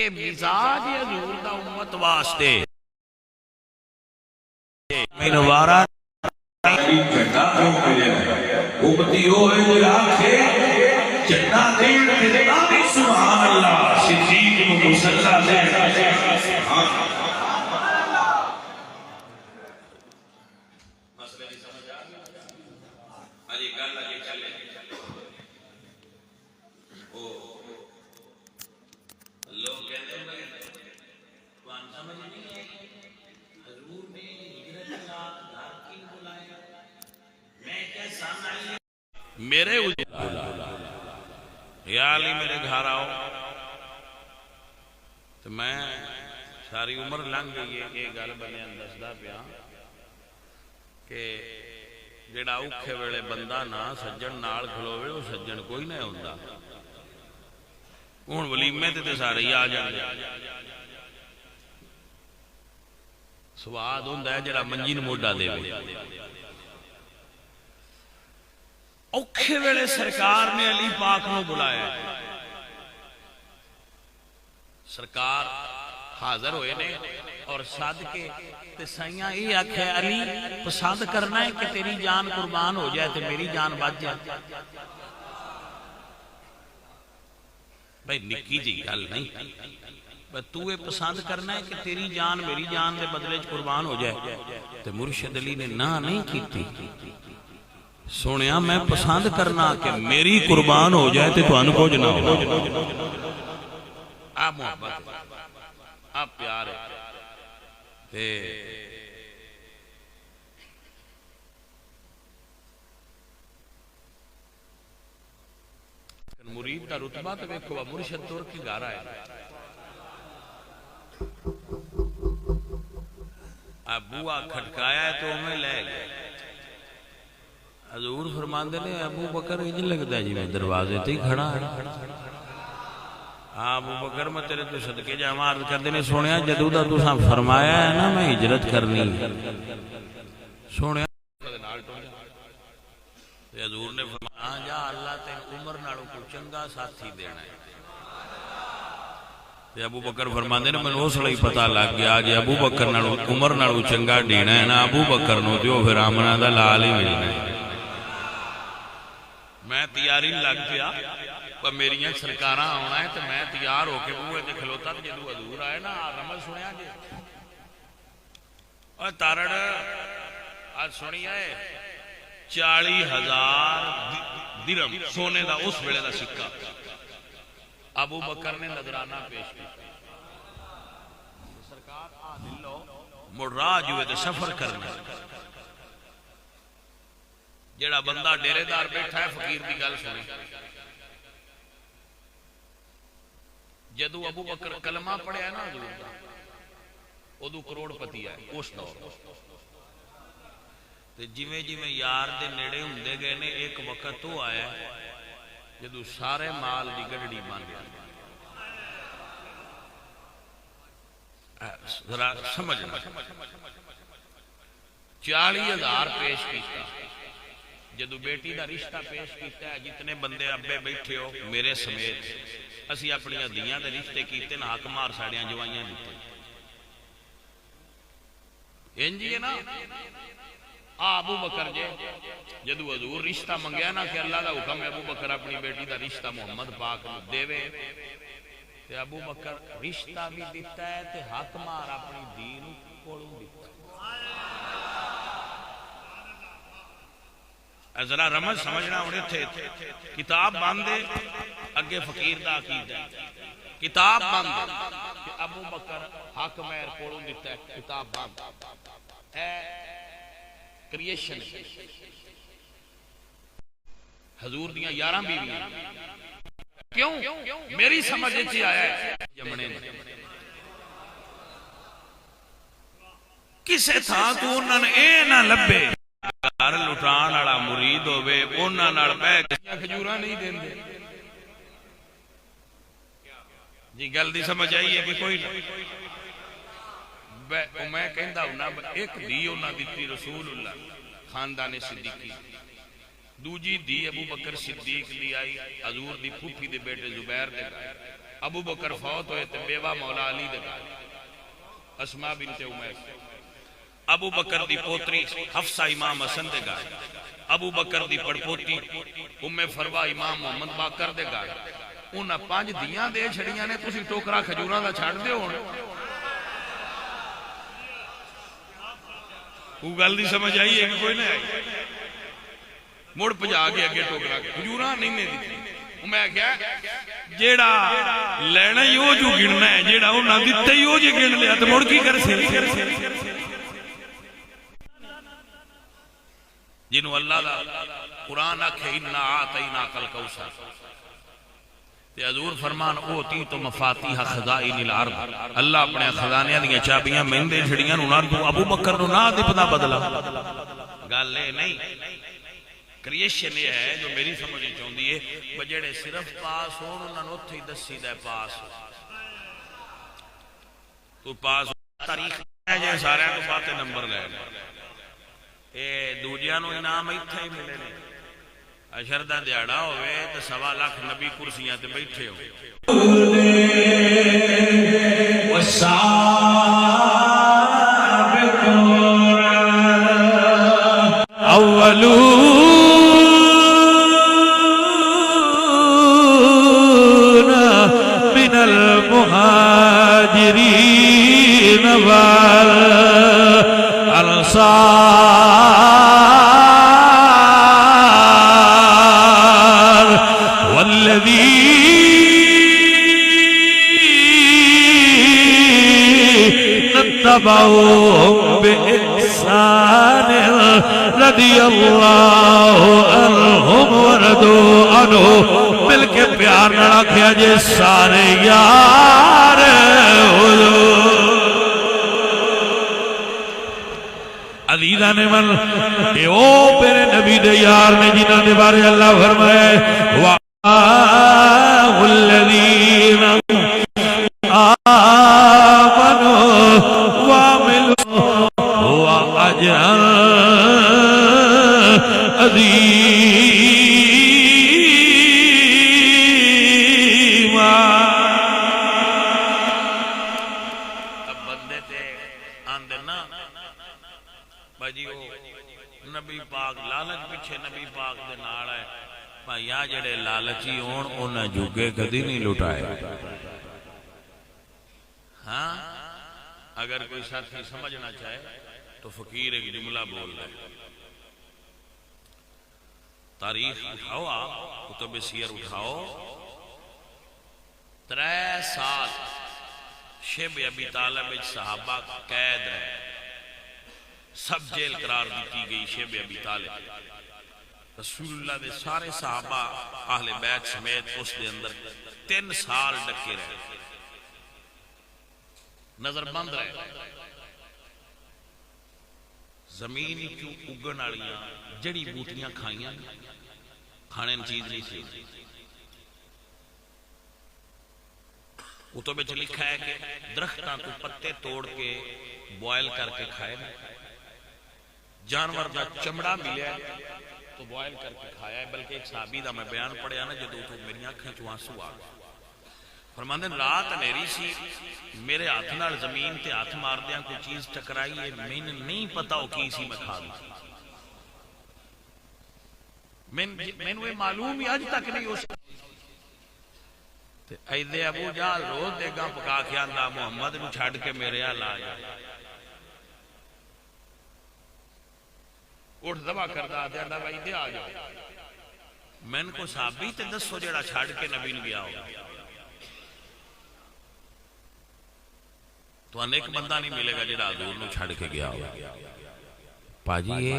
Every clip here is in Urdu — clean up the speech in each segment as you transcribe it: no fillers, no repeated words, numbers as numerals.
اے مزاج حضور دا امت واسطے منوارا امتی ہو ہے جو آنکھے جنہ دین دلتانی سبحان اللہ صدیق مسلح دین مسئلہ نہیں سمجھ آگا آجی گل آجی چلے لوگ کہتے ہیں کون سمجھ نہیں ہے حضور نے ہجرت رات گھر کی بلایا میں کیسا نہیں میرے یا علی میرے گھر آؤ تو میں ساری عمر لنگ گئی ہے کہ گل بنے دسدا پیا کہ جڑا اوکھے ویلے بندہ نہ سجن نال کھلوے وہ سجن کوئی نہیں ہوندا ہن ولیمے تے سارے ہی آ جاندے سواد ہوندا ہے جڑا منجی نوں موڈا دے اوکھے ویلے سرکار نے علی پاک نو بلایا سرکار حاضر ہوئے نے اور سد کے تے سائیاں یہ آکھے علی پسند کرنا ہے کہ تیری جان قربان ہو جائے تے میری جان بچ جائے بھائی نکی جی گل نہیں تو یہ پسند کرنا ہے کہ تیری جان میری جان دے بدلے قربان ہو جائے تے مرشد علی نے نہ نہیں کیتی سونیا میں پسند کرنا کہ میری قربان ہو جائے تو انو کچھ نہ ہو آپ محبت آپ پیار ہے مرید دا رتبہ تو دیکھو مرشد تور کی گارا ہے اب بوا کھٹکایا ہے تو ہمیں لے گئے حضور فرماندے نے ابو بکر یہ لگتا ہے جی میں دروازے تے ہی کھڑا ہے ہاں ابو بکر میں تیرے تو صدقے جاواں عرض کردے نے سونیا جدوں دا تساں فرمایا ہے نا میں ہجرت کرنی سونیا تے حضور نے فرمایا جا اللہ تے عمر نالوں کو چنگا ساتھی دینا ہے تے ابو بکر فرماندے نے مینوں اس لئی پتہ لگ گیا جے ابو بکر نالوں عمر نالوں چنگا دینا ہے نا ابو بکر نو تے او پھر آمنہ دا لال ہی ملنا ہے میں تیاری لگ گیا پر میریاں سرکاراں آنا ہے تو میں تیار ہو کے بوئے تے کھلوتا تے جدوں حضور آئے نا رمض سنیا جی اور تارڑ آج سنی آئے 40,000 درہم سونے دا اس ویلے دا سکہ ابو بکر نے نذرانہ پیش کیا سرکار آدھل لو مڑ راہ جوئے تے سفر کرنا جیڑا بندہ ڈیرے دار بیٹھا ہے فقیر دی گل سنے جدو ابو بکر کلمہ پڑھیا ہے نا حضور دا ادو کروڑ پتی ہے اس دور تے جویں جویں یار دے نیڑے ہوندے گئے نے ایک وقت تو آیا جدو سارے مال دی گڑڑی بن گیا ذرا سمجھنا 40,000 پیش کیتا جدو بیٹی دا رشتہ پیش کیتا ہے جتنے بندے ابے بیٹھے ہو میرے سمیت اسی اپنی دیاں دے رشتے کیتے نا حق مار ساڑیاں جوائیاں دیتے انجی ہے نا ابو بکر جے جدو حضور رشتہ منگیا نا کہ اللہ دا حکم ہے ابو بکر اپنی بیٹی دا رشتہ محمد پاک نو دیوے تے ابو بکر رشتہ بھی دیتا ہے تے حق مار اپنی دین کولوں دیتا ہے ذرا رمض سمجھنا ہونے تھے کتاب باندھے اگے فقیر دا عقید ہے کتاب باندھے کہ ابو بکر حق میر کولوں دیتا ہے کتاب باندھے کریشن حضور دیاں 11 بیویاں کیوں میری سمجھ چی آیا ہے جمنے نے کسے تھا تو انہوں نے اے نہ لبے گھر لٹان والا مرید ہوئے انہاں نال بیٹھ کے کھجوراں نہیں دیندے جی گل دی سمجھ آئی ہے کہ کوئی میں کہندا ہوں ایک دی انہاں دتی رسول اللہ خاندان صدیقی دوجی دی ابو بکر صدیق دی آئی حضور دی پھوپھی دے بیٹے زبیر دے ابو بکر فوت ہوئے تے بیوہ مولا علی دے گھر اسماء بنت امیس، ابو بکر دی پوتری حفصہ امام حسن دے گھر، ابو بکر دی پڑپوتی ام فروہ امام محمد باقر دے گھر، انہاں 5 دیاں دے چھڑیاں نے، تسی ٹوکرا کھجوراں دا چھڑ دے ہون۔ وہ گل دی سمجھ آئی ہے کہ کوئی نہیں آئی؟ مڑ پجا کے اگے ٹوکرا کھجوراں نہیں نے دیتی، میں کیا جیڑا لینا ہی ہو جو گننا ہے، جیڑا وہ نہ دیتا ہی ہو جو گن لیا تو مڑ کی کر سے جنہوں اللہ دا قرآن آکھے اِنَّا آتَيْنَاكَ الْكَوْثَرَ، تے حضور فرمان اوتی تو مفاتیح خزائن الارض، اللہ اپنے خزانے دیا چابیاں مہندے چھڑیاں نہ دو، ابو بکر نو نہ دے پتا بدلا گل لے نہیں۔ کریشن یہ ہے جو میری سمجھیں چاہتی ہے بجڑے صرف پاس ہون انہوں نے اتھے ہی دسی دے پاس ہو تو پاس تاریخ ہے جائے سارے کو باتیں نمبر لے اے دوجیاں نو انعام اتھے ہی ملے نے، اشردہ دیاڑا ہوئے تو 1.25 لاکھ نبی کرسیاں تے بیٹھے ہو اولون من المہاجرین والانصار والذین اتبعوهم بإحسان رضی اللہ عنہم ورضوا عنہ، مل کے پیار نہ رکھیا جے سارے یار حضور۔ عزیزہ نے من کہ او میرے نبی دے یار نے جنہاں دے بارے اللہ فرمائے وَآهُ الَّذِينَ آمَنُوا وَعَمِلُوا وَأَجْرًا عظیما۔ اب بندے تے آندے نا بھائی وہ نبی پاک لالچ پیچھے نبی پاک دے نال ہے بھائی یا جڑے لالچی ہون انہیں جھگے کدی نہیں لٹائے۔ ہاں اگر کوئی ساتھی سمجھنا چاہے تو فقیر ایک جملہ بول رہے تاریخ اٹھاؤ، آپ کتب سیر اٹھاؤ، 3 سال شب ابی طالب صحابہ قید رہے، سب جیل قرار دیتی گئی شب ابی طالب، رسول اللہ دے سارے صحابہ اہل بیت سمیت اس دے اندر 3 سال ڈکے رہے، نظر بند رہے، زمین کیوں اگن آڑیاں جڑی بوٹیاں کھائیاں، کھانے چیز نہیں سی۔ وہ تو بچ لکھا ہے کہ درختاں تو پتے توڑ کے بوائل کر کے کھائے، جانور دا چمڑا ملیا تو بوائل کر کے کھایا ہے۔ بلکہ ایک صحابی دا میں بیان پڑھیا نا جدو تو میری آنکھیں چوں آنسو آ گئے، فرماندے رات نیری سی، میرے ہاتھ نال زمین تے ہاتھ مار دیاں کوئی چیز ٹکرائی ہے، میں نہیں پتا ہو کی سی میں کھا دی، میں نے معلوم ہی آج تک نہیں ہو سکتا۔ ایدے ابو جہل روز دے گا پکا کے آندا محمد نو چھڑ کے میرے حال آ جا، اٹھ دبا کردہ دے آندا بھائی دے آ جاؤ، میں نے کو صحابی تے دسو جڑا چھڑ کے نبی نو گیا ہوگا، تو انیک بندہ نہیں ملے گا جڑا حضور نو چھڑ کے گیا ہوگا۔ پاجی یہ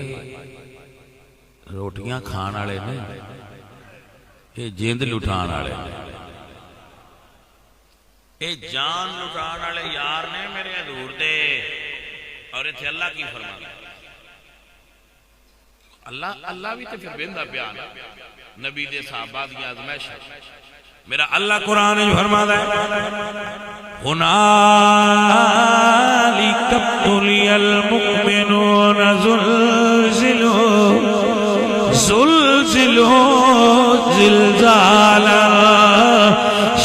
روٹیاں کھان والے نے، یہ جیند لٹھان والے نے، یہ جان لٹھان والے یار نے میرے حضور دے، اور اتھے اللہ کی فرمانا اللہ بھی تے پھر بندہ بیان نبی دے صحابہ دی آزمائش ہے۔ میرا اللہ قرآن جو فرماتا ہے هُنَالِكَ ابْتُلِيَ الْمُؤْمِنُونَ زُلْزِلُوا زِلْزَالًا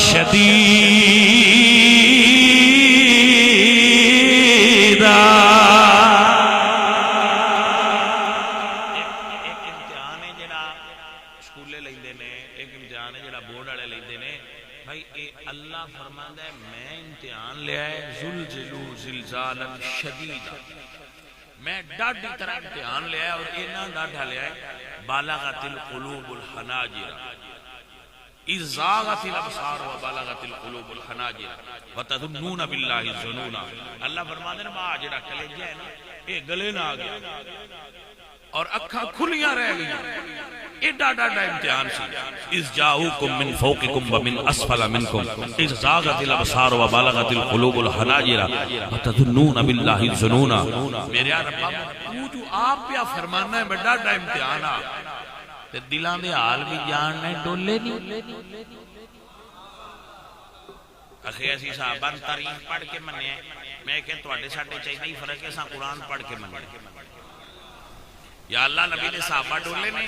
شَدِيدًا امتحان لیا ہے زلزلوا زلزالا شدیدا، میں ڈاڈی طرح امتحان لیا ہے اور اینا ڈاڈا لیا ہے بالغت القلوب الحناجر اذ زاغت الابصار وبلغت القلوب الحناجر وتظنون باللہ الظنون۔ اللہ فرماتے ہیں ماں جڑا کلیجہ ہے نا یہ گلے نہ آ گیا اور اکھاں کھلیاں رہ گئیں، ایڈا ڈاڈا امتحان سی۔ اذ جاؤکم من فوقکم ومن اسفل منکم اذ زاغت الابصار وبلغت القلوب الحناجر وتظنون باللہ الظنون۔ میرے ربا تو جو آپ پہ فرمانا ہے میں ڈاڈا امتحان آ تے دلاں دے حال بھی جاننے ڈولے نہیں۔ اخی ایسی صحابہ تاریخ پڑھ کے مننے ہیں، میں کہ تواڈے ساڈے چاہیے فرق ہے، اساں قرآن پڑھ کے مننے یا اللہ نبی نے صحابہ ڈولے نہیں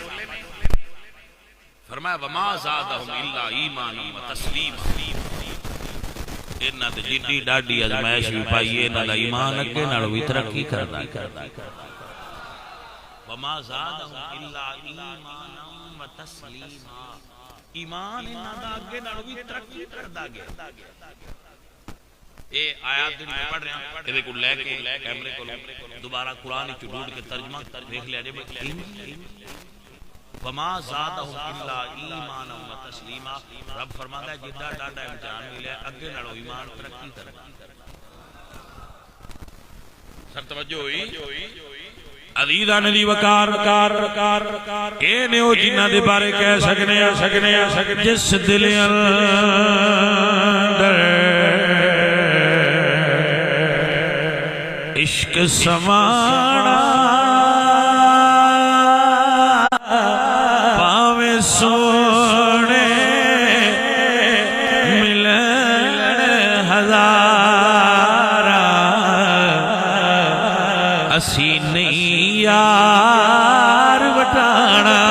فرمایا وما زادہم الا ایمانا وتسلیما۔ انہاں تے جڈی ڈاڈی ازمائش بھی پائی انہاں دا ایمان اگے نالوں بھی ترقی کردا ہے۔ وما زادہم الا ایمانا وتسلیما، ایمان انہاں دا اگے نالوں بھی ترقی کردا گیا۔ اے آیات جو میں پڑھ رہا ہوں یہ کو لے کے کیمرے کو دوبارہ قرآن کی ڈھونڈ کے ترجمہ دیکھ لیا جائے وما زادہم الا ایمانا وتسلیما۔ رب فرماتا ہے جدہ ڈاڈا امتحان ملے اگے نالوں ایمان ترقی کرنا۔ سر توجہ ہوئی عزیزاں دی وقار اے نے او جنہاں دے بارے کہہ سکنے جس دل اندر عشق سمانا پاوے سونے ملن ہزارا اسی نہیں یار وٹانا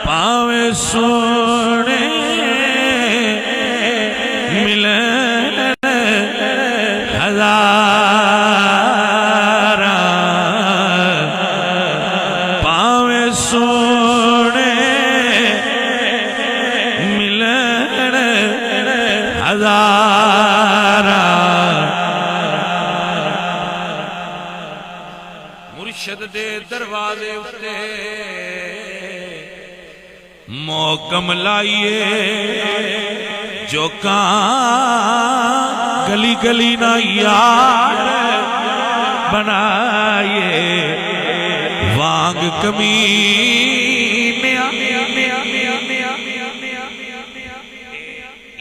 پاوے سونے ملن ہزارا پاوے سونے ملن ہزارا۔ مرشد دے دروازے اتے موکم لائیے جو کان گلی گلی نہ یار بنائیے وانگ کمینیا۔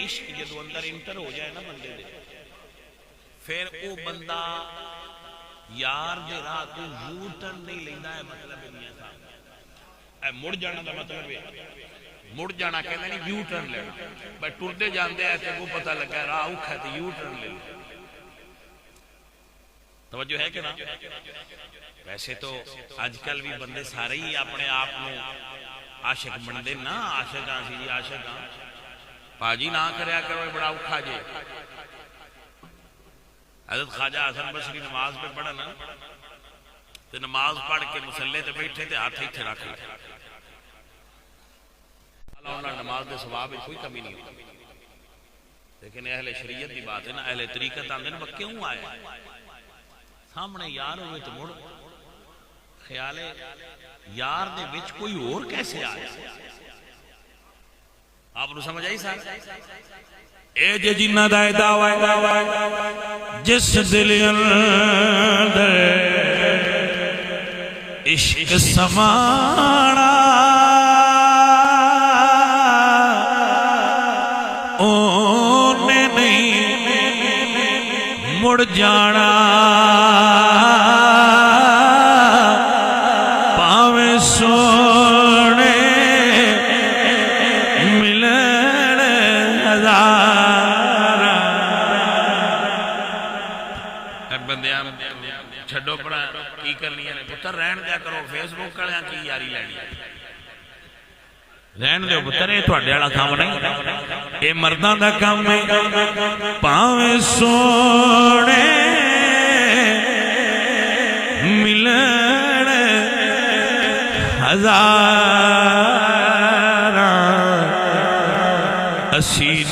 عشق جدو اندر انٹر ہو جائے نا بندے دے پھر وہ بندہ یار دے راہ تو یو ٹرن نہیں لینا ہے۔ مطلب میاں صاحب اے مڑ جانا دا مطلب ہے مڑ جانا کہنا نہیں یو ٹرن لینا بھائی ٹردے جاندے ہیں تے وہ پتہ لگا ہے راہ اوکھا ہے تے یو ٹرن لینا۔ توجہ ہے کہ نا؟ ویسے تو آج کل بھی بندے سارے ہی اپنے آپ کو عاشق بندے نا عاشق آنسی جی عاشق آن پاجی نہ کریا کرو بڑا اوکھا جے۔ حضرت خواجہ حسن بصری نماز پہ پڑھا نا تے نماز پڑھ کے مسلے تے بیٹھے تے ہاتھ ہی تھے رکھ لے اللہ نماز دے ثواب میں کوئی کمی نہیں ہوتی۔ لیکن اہل شریعت دی بات ہے نا اہل طریقت آندے نا کیوں آئے سامنے یار ہوئے تو مڑ خیال ہے یار دے وچ کوئی اور کیسے آیا؟ آپ نے سمجھ آئی ساتھ اے جے جنہ دا دعوی جس دل اندر عشق سمانا اونے نہیں مڑ جانا پاویں سونے ملن ہزارا۔ بندیاں چھڈو پڑا کی کرنی ہے پتر رہن دیا کرو فیس بک کریاں کی یاری لینی رہن دیو پتر یہ تواڈے والا کام نہیں اے مرداں دا کام ہے پاویں سونے ملن ہزارا اسی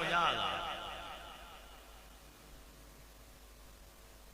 50,000।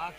8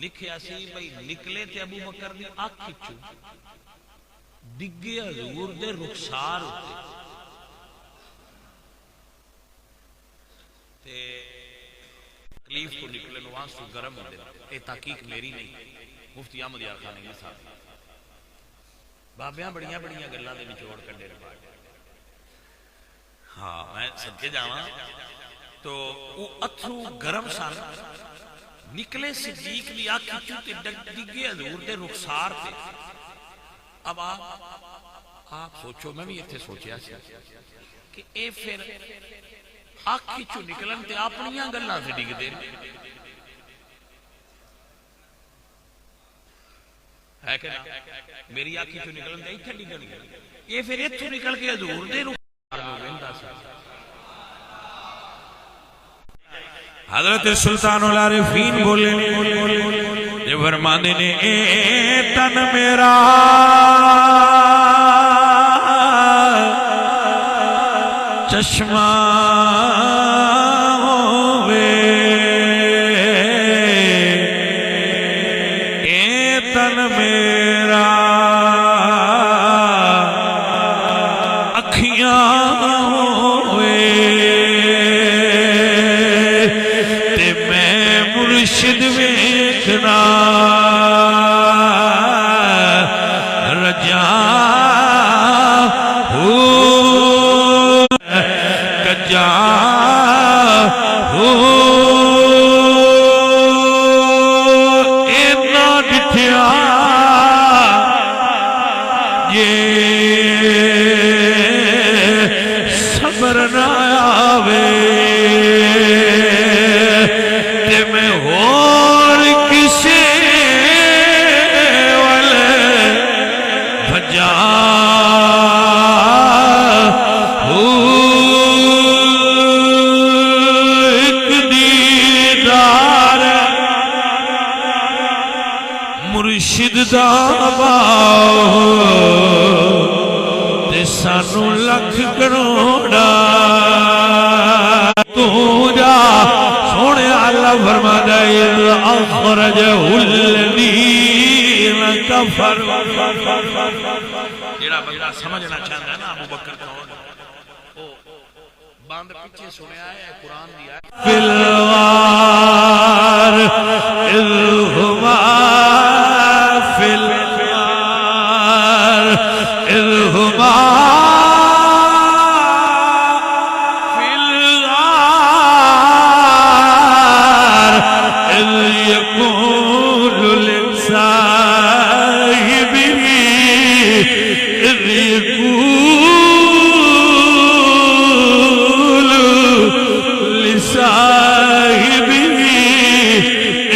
لکھیا سی بھئی نکلے تے ابو بکر دی اکھ وچوں ڈگے حضور دے رخسار ہوتے تے تکلیف کو نکلن واسطے گرم ہوتے. اے تحقیق میری نہیں، مفتی احمد یار خان نے صاحب بابیاں بڑیاں بڑیاں گلاں دے نچوڑ کڈے نے. ہاں میں صدقے جاواں تو وہ اتھرو گرم سن نکلے صدیق دی اکھ وچوں تے ڈگے حضور دے رخسار تے. اب آپ سوچو، میں بھی اتنے سوچیا سی کہ اے پھر اکھ وچوں نکلن تے اپنیاں گلاں تے ڈگدے ہے کہ نا؟ میری اکھ وچوں نکلن تے ایتھے ڈگن گے، اے پھر ایتھوں نکل کے حضور دے رخسار نوں ویندا سی. حضرت سلطان العارفین بولے نے فرماندے نے اے تن میرا چشمہ ہووے، اے تن میرا اکھیاں ہووے، تے میں مرشد ویکھنا رجا ہو کجا ہو اینا ڈٹھیا یہ صبر نہ آوے تے میں اور کسے والے بھجا مرشد دا تے سانو لکھ کروڑا. تو جا سونے اللہ فرماتا اذ اخرجہ الذین کفروا. جیڑا بندہ سمجھنا چاہتا ہے نا ابو بکر کون، او باند پیچھے سنیا ہے قرآن دی آیت فی الغار اذ ہما فی الغار اذ ہما فی الغار اذ یقول لصاحبہ اذ یقول لصاحبہ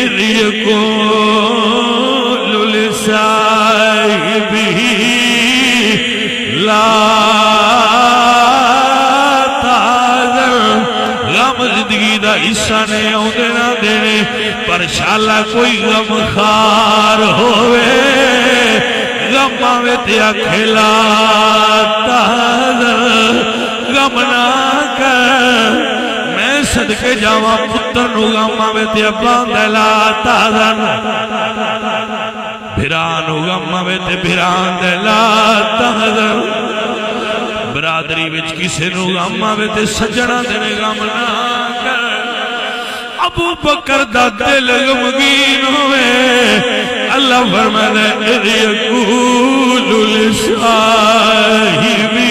اذ یقول لصاحبہ لا تحزن. غم زندگی دا حصہ نہیں آؤندے نہ دینے، پر شالا کوئی غم خار ہوئے غم آوے تے آکھے لا تحزن، غم نہ کر. میں صدقے جاواں پتر نو غم آوے تے ابا دے لا تحزن، بھران نو غم آوے تے بھران دے لا تحزن. برادری وچ کسے نو غم آوے تے سجنا دے غم نہ کر. ابو بکر دا دل غمگین ہوئے، اللہ فرماتا ہے اذ یقول لصاحبہ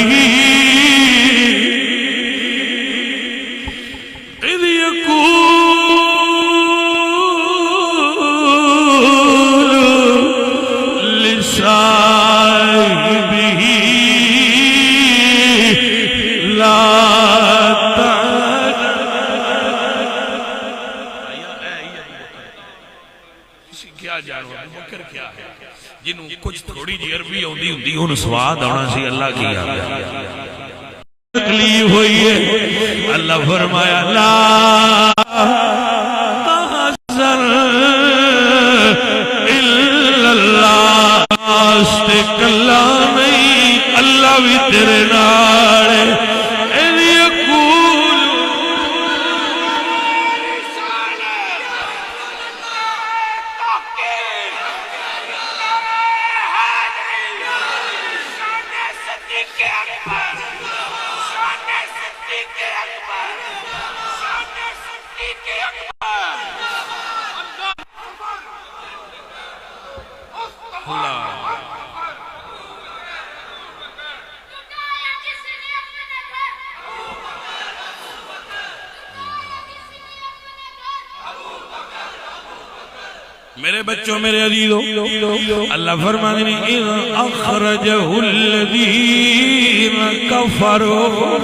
اذ یقول لصاحبہ لا کیا جانو ابو بکر کیا ہے جنہوں کچھ تھوڑی جی عربی ہوندی ہوندی ان سواد آنا سی اللہ کی تکلیف ہوئی ہے. اللہ فرمایا لا تحزن الا اللہ، آستے کلا نہیں اللہ بھی تیرے نال ہے. اذ یقول اللہ میرے بچوں میرے عزیزو اللہ فرماتے ہیں اذ اخرجہ الذین کفروا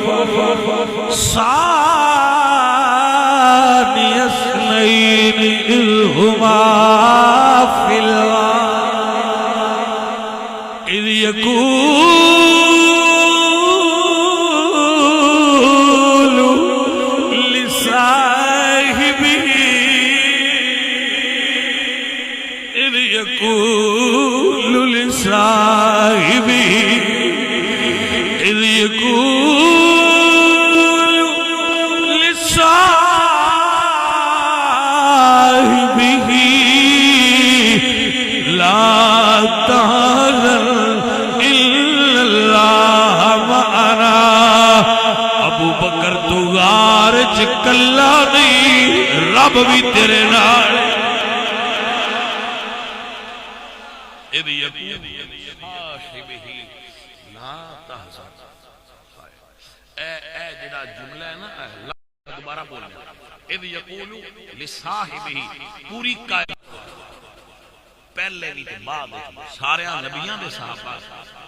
ثانی اثنین اذ ہما فی الغار اذ یقول لصاحبہ يقول لصاحبه إذ يقول لصاحبه لا تحزن إلا الله معنا ابو بکر تو غار چ کلا نہیں رب بھی تیرے نال اذ یقول لصاحبہ لا تحزن اے جڑا جملہ ہے نا دوبارہ بولنا اذ یقول لصاحبہ پوری کائنات پہلے بھی تے بعد سارے نبیاں دے صحابہ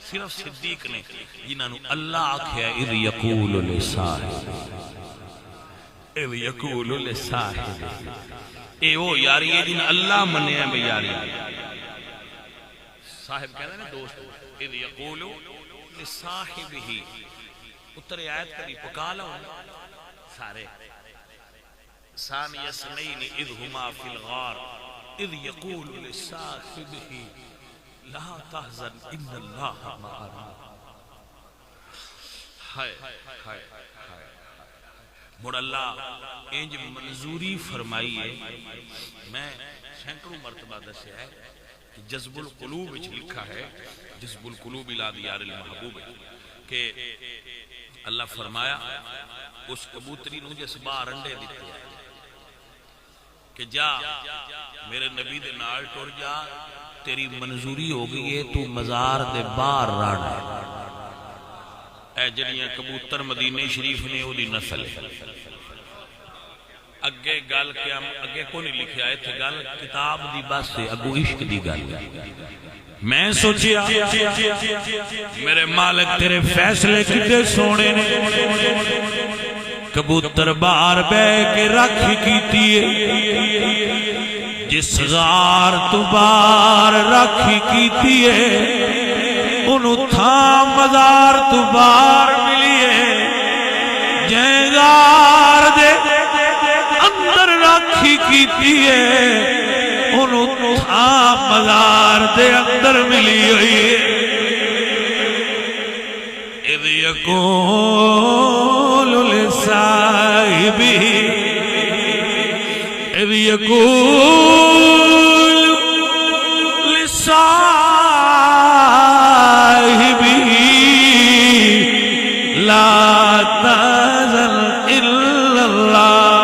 صرف صدیق نے جنہاں نو اللہ آکھیا اذ یقول لصاحبہ اذ یقول لصاحبہ اے وہ یاری ہے جن اللہ منیا بے یاری صاحب کہنا نا دوست اذ یقولو لصاحبہ اترے آیت کری پکا لو سارے ثانی اثنین اذ ہما فی الغار اذ یقول لصاحبہ لا تحزن ان اللہ معنا ہائے ہائے مڑ اللہ انج منظوری فرمائی ہے میں سینکڑوں مرتبہ دسیا ہے جذب القلوب وچ لکھا ہے جذب القلوب الی دیار المحبوب کہ اللہ فرمایا اس کبوتری نو جس بار انڈے دیتے ہیں کہ جا میرے نبی دے نال ٹر جا تیری منظوری ہو گئی ہے تو مزار دے باہر رانا ہے اے جڑیاں کبوتر مدینے شریف نے او دی نسل ہے اگے گل قیام اگے کو نہیں لکھیا ہے تھے گل کتاب دی بس سے اگو عشق دی گل میں سوچیا میرے مالک تیرے فیصلے کتے سونے نے کبوتر باہر بے کے رکھ کیتی ہے جس غار تو باہر رکھ کیتی ہے انہوں تھا مزار تو باہر ملی ہے جائیں غار دے اندر رکھی کیتی ہے انہوں تھا مزار دے اندر ملی ہوئی ہے اذ یقول لصاحبہ اذ یقول لصاحبہ لا تحزن الا اللہ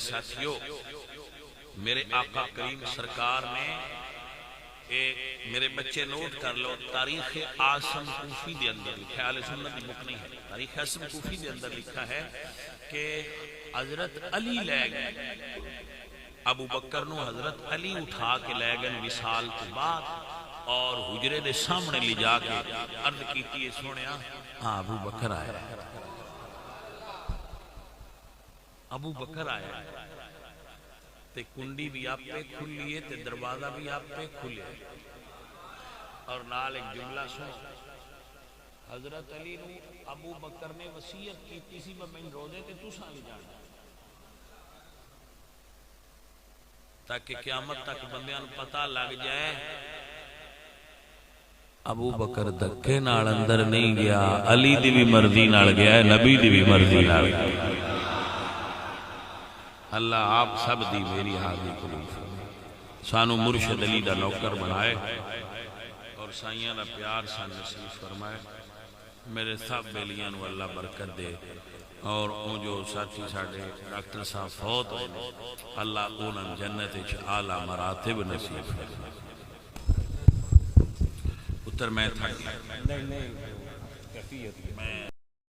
ساتھیو میرے آقا کریم سرکار نے میرے بچے نوٹ کر لو تاریخ عاصم کوفی دے اندر لکھا ہے اہل سنت کی بک نہیں ہے تاریخ عاصم کوفی دے اندر لکھا ہے کہ حضرت علی لے گئے ابو بکر نو حضرت علی اٹھا کے لے گئے وصال کے بعد اور حجرے دے سامنے لے جا کے عرض کیتی ہے سونیا ہاں ابو بکر آیا ابو بکر آیا تے کنڈی بھی آپ پہ کھلی ہے تے دروازہ بھی آپ پہ کھلے اور نال ایک جملہ سن حضرت علی نو ابو بکر نے وصیت کی کسی میں روزے تے تو سالی جانا تاکہ قیامت تک بندیاں نو پتہ لگ جائے ابو بکر دکے نال اندر نہیں گیا علی دی بھی مرضی نال گیا ہے نبی دی بھی مرضی نال گیا اللہ آپ سب دی میری حاضری قبول فرمائے سانو مرشد علی دا نوکر بنائے اور سائیاں دا پیار سان نصیب فرمائے میرے سب بیلیاں نو اللہ برکت دے اور وہ جو ساتھی ساڈے ڈاکٹر صاحب فوت ہوئے نے اللہ انہاں جنت وچ اعلیٰ مراتب نصیب فرمائے پتر میں تھک گیا